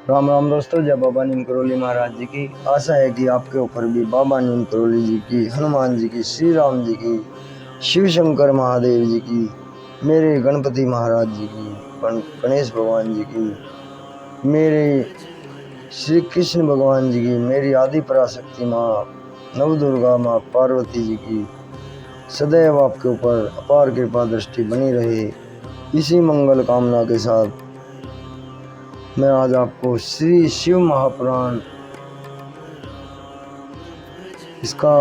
राम राम दोस्तों, जय बाबा नीम करोली महाराज जी की। आशा है कि आपके ऊपर भी बाबा नीम करोली जी की, हनुमान जी की, श्री राम जी की, शिव शंकर महादेव जी की, मेरे गणपति महाराज जी की, गणेश भगवान जी की, मेरे श्री कृष्ण भगवान जी की, मेरी आदि पराशक्ति माँ नव दुर्गा माँ पार्वती जी की सदैव आपके ऊपर अपार कृपा दृष्टि बनी रहे। इसी मंगल कामना के साथ मैं आज आपको श्री शिव महापुराण इसका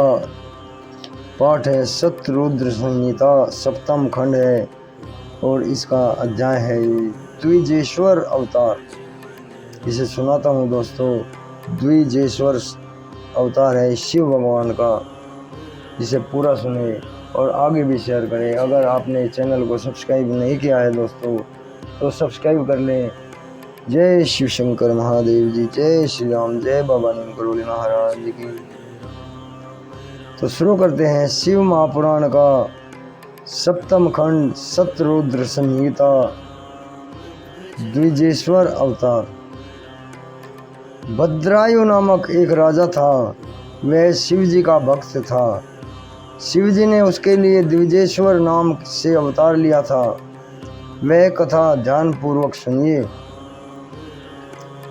पाठ है। शतरुद्र संहिता सप्तम खंड है और इसका अध्याय है द्विजेश्वर अवतार। इसे सुनाता हूँ दोस्तों। द्विजेश्वर अवतार है शिव भगवान का। इसे पूरा सुने और आगे भी शेयर करें। अगर आपने चैनल को सब्सक्राइब नहीं किया है दोस्तों तो सब्सक्राइब कर लें। जय शिव शंकर महादेव जी, जय श्री राम, जय बाबा नीम करोली महाराज जी की। तो शुरू करते हैं शिव महापुराण का सप्तम खंड शतरुद्र संहिता द्विजेश्वर अवतार। भद्रायु नामक एक राजा था। वह शिव जी का भक्त था। शिव जी ने उसके लिए द्विजेश्वर नाम से अवतार लिया था। वह कथा ध्यान पूर्वक सुनिए।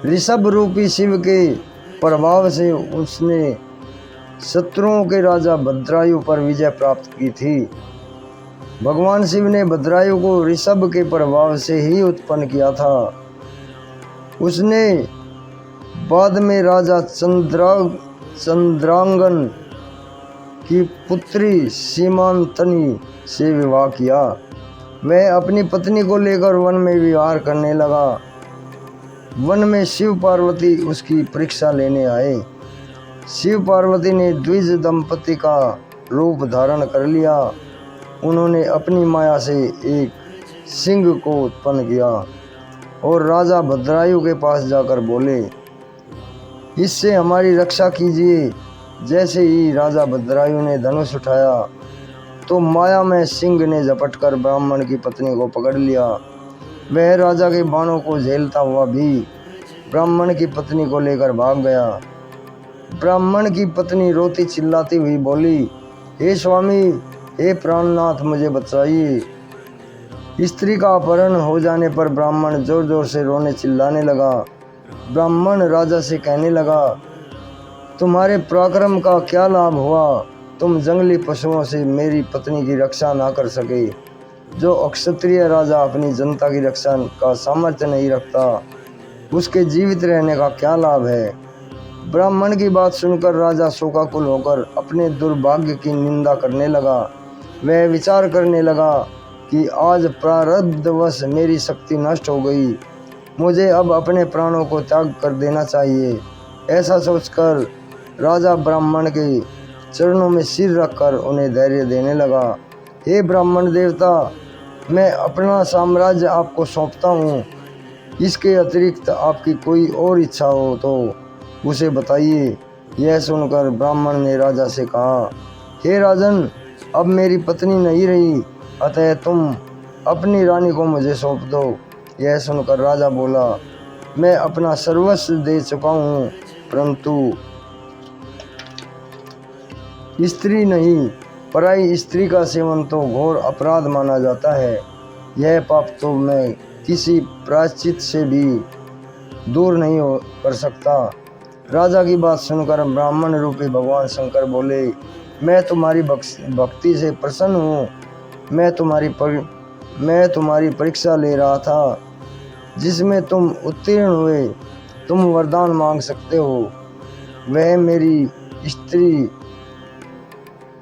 ऋषभ रूपी शिव के प्रभाव से उसने शत्रुओं के राजा भद्रायु पर विजय प्राप्त की थी। भगवान शिव ने भद्रायु को ऋषभ के प्रभाव से ही उत्पन्न किया था। उसने बाद में राजा चंद्रांगन की पुत्री सीमांतनी से विवाह किया। वह अपनी पत्नी को लेकर वन में विहार करने लगा। वन में शिव पार्वती उसकी परीक्षा लेने आए। शिव पार्वती ने द्विज दंपति का रूप धारण कर लिया। उन्होंने अपनी माया से एक सिंह को उत्पन्न किया और राजा भद्रायु के पास जाकर बोले, इससे हमारी रक्षा कीजिए। जैसे ही राजा भद्रायु ने धनुष उठाया तो माया में सिंह ने झपटकर ब्राह्मण की पत्नी को पकड़ लिया। वह राजा के बाणों को झेलता हुआ भी ब्राह्मण की पत्नी को लेकर भाग गया। ब्राह्मण की पत्नी रोती चिल्लाती हुई बोली, हे स्वामी, हे प्राणनाथ, मुझे बचाइए। स्त्री का अपहरण हो जाने पर ब्राह्मण जोर जोर से रोने चिल्लाने लगा। ब्राह्मण राजा से कहने लगा, तुम्हारे पराक्रम का क्या लाभ हुआ? तुम जंगली पशुओं से मेरी पत्नी की रक्षा ना कर सके। जो अक्षत्रिय राजा अपनी जनता की रक्षा का सामर्थ्य नहीं रखता, उसके जीवित रहने का क्या लाभ है? ब्राह्मण की बात सुनकर राजा शोकाकुल होकर अपने दुर्भाग्य की निंदा करने लगा। वह विचार करने लगा कि आज प्रारब्धवश मेरी शक्ति नष्ट हो गई। मुझे अब अपने प्राणों को त्याग कर देना चाहिए। ऐसा सोचकर राजा ब्राह्मण के चरणों में सिर रखकर उन्हें धैर्य देने लगा। हे ब्राह्मण देवता, मैं अपना साम्राज्य आपको सौंपता हूँ। इसके अतिरिक्त आपकी कोई और इच्छा हो तो उसे बताइए। यह सुनकर ब्राह्मण ने राजा से कहा, हे राजन, अब मेरी पत्नी नहीं रही, अतः तुम अपनी रानी को मुझे सौंप दो। यह सुनकर राजा बोला, मैं अपना सर्वस्व दे चुका हूँ, परंतु स्त्री नहीं, पराई स्त्री का सेवन तो घोर अपराध माना जाता है। यह पाप तो मैं किसी प्रायश्चित से भी दूर नहीं कर सकता। राजा की बात सुनकर ब्राह्मण रूपी भगवान शंकर बोले, मैं तुम्हारी भक्ति से प्रसन्न हूँ। मैं तुम्हारी परीक्षा ले रहा था, जिसमें तुम उत्तीर्ण हुए। तुम वरदान मांग सकते हो। वह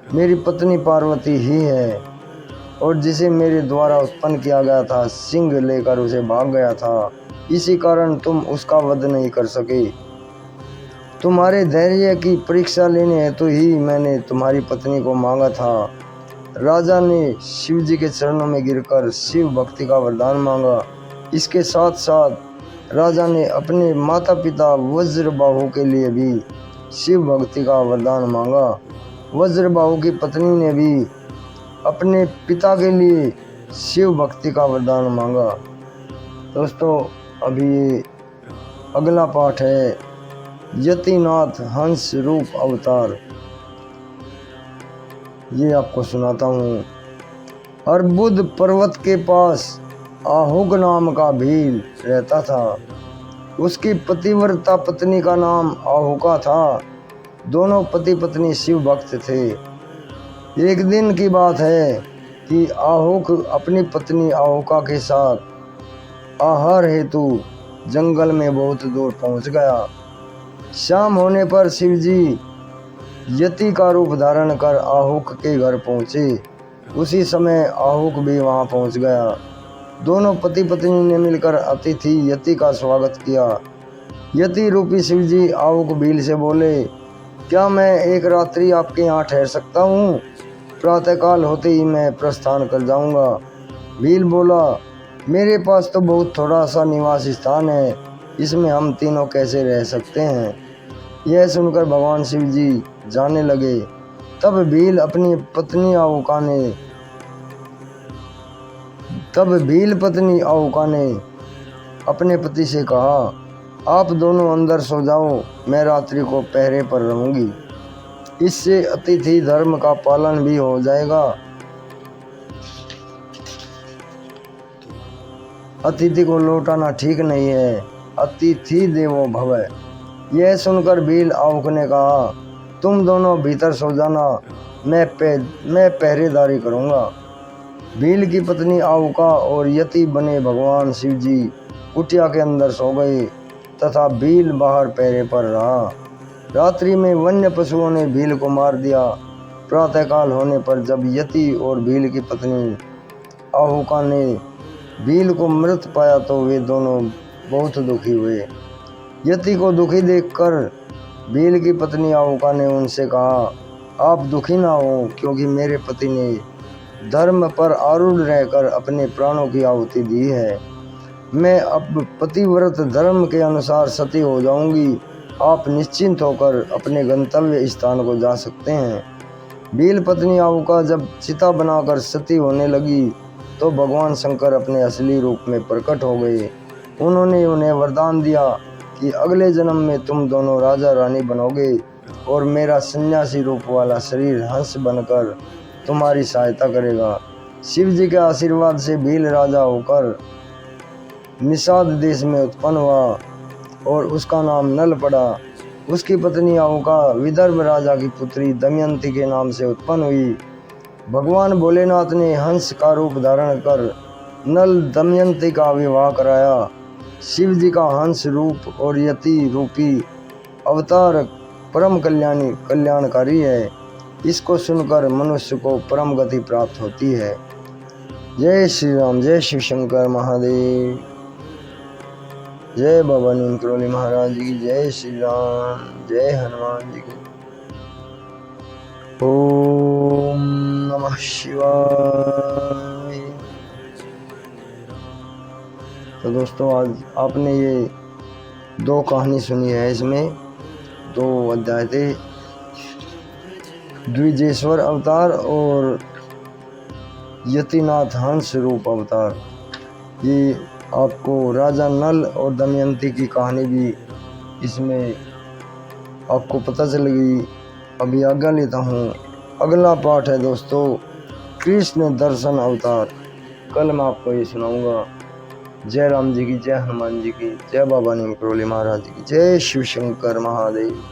मेरी पत्नी पार्वती ही है और जिसे मेरे द्वारा उत्पन्न किया गया था। सिंह लेकर उसे भाग गया था, इसी कारण तुम उसका वध नहीं कर सके। तुम्हारे धैर्य की परीक्षा लेने हेतु ही मैंने तुम्हारी पत्नी को मांगा था। राजा ने शिव जी के चरणों में गिरकर शिव भक्ति का वरदान मांगा। इसके साथ साथ राजा ने अपने माता पिता वज्रबाहु के लिए भी शिव भक्ति का वरदान मांगा। वज्रबाहु की पत्नी ने भी अपने पिता के लिए शिव भक्ति का वरदान मांगा। दोस्तों, अभी अगला पाठ है यतिनाथ हंस रूप अवतार। ये आपको सुनाता हूँ। अर्बुद पर्वत के पास आहुक नाम का भील रहता था। उसकी पतिव्रता पत्नी का नाम आहुका था। दोनों पति पत्नी शिव भक्त थे। एक दिन की बात है कि आहुक अपनी पत्नी आहुका के साथ आहार हेतु जंगल में बहुत दूर पहुंच गया। शाम होने पर शिवजी यति का रूप धारण कर आहुक के घर पहुंचे। उसी समय आहुक भी वहां पहुंच गया। दोनों पति पत्नी ने मिलकर अतिथि यति का स्वागत किया। यति रूपी शिवजी आहुक भील से बोले, क्या मैं एक रात्रि आपके यहाँ ठहर सकता हूँ? प्रातःकाल होते ही मैं प्रस्थान कर जाऊंगा। भील बोला, मेरे पास तो बहुत थोड़ा सा निवास स्थान है, इसमें हम तीनों कैसे रह सकते हैं? यह सुनकर भगवान शिव जी जाने लगे। तब भील पत्नी आहुका ने अपने पति से कहा, आप दोनों अंदर सो जाओ, मैं रात्रि को पहरे पर रहूंगी। इससे अतिथि धर्म का पालन भी हो जाएगा। अतिथि को लौटाना ठीक नहीं है, अतिथि देवो भव। यह सुनकर भील आहुक ने कहा, तुम दोनों भीतर सो जाना, मैं पहरेदारी करूंगा। भील की पत्नी आहुका और यति बने भगवान शिवजी कुटिया के अंदर सो गए तथा भील बाहर पहरे पर रहा। रात्रि में वन्य पशुओं ने भील को मार दिया। प्रातःकाल होने पर जब यति और भील की पत्नी आहुका ने भील को मृत पाया तो वे दोनों बहुत दुखी हुए। यति को दुखी देखकर भील की पत्नी आहुका ने उनसे कहा, आप दुखी ना हो, क्योंकि मेरे पति ने धर्म पर आरूढ़ रहकर अपने प्राणों की आहुति दी है। मैं अब पतिव्रत धर्म के अनुसार सती हो जाऊंगी। आप निश्चिंत होकर अपने गंतव्य स्थान को जा सकते हैं। भील पत्नी आहुका जब चिता बनाकर सती होने लगी तो भगवान शंकर अपने असली रूप में प्रकट हो गए। उन्होंने उन्हें वरदान दिया कि अगले जन्म में तुम दोनों राजा रानी बनोगे और मेरा सन्यासी रूप वाला शरीर हंस बनकर तुम्हारी सहायता करेगा। शिव जी के आशीर्वाद से भील राजा होकर निषाद देश में उत्पन्न हुआ और उसका नाम नल पड़ा। उसकी पत्नी आहुका विदर्भ राजा की पुत्री दमयंती के नाम से उत्पन्न हुई। भगवान भोलेनाथ ने हंस का रूप धारण कर नल दमयंती का विवाह कराया। शिव जी का हंस रूप और यति रूपी अवतार परम कल्याणकारी है। इसको सुनकर मनुष्य को परम गति प्राप्त होती है। जय श्री राम, जय शिव शंकर महादेव, जय बाबा नीम करोली महाराज जी की, जय श्री राम, जय हनुमान जी की। ओम नमः शिवाय। तो दोस्तों, आज आपने ये 2 कहानी सुनी है। इसमें 2 अध्याय थे, द्विजेश्वर अवतार और यतिनाथ हंस रूप अवतार। ये आपको राजा नल और दमयंती की कहानी भी इसमें आपको पता चल गई। अभी आज्ञा लेता हूँ। अगला पाठ है दोस्तों कृष्ण दर्शन अवतार। कल मैं आपको ये सुनाऊंगा। जय राम जी की, जय हनुमान जी की, जय बाबा नीम करोली महाराज जी की, जय शिव शंकर महादेव।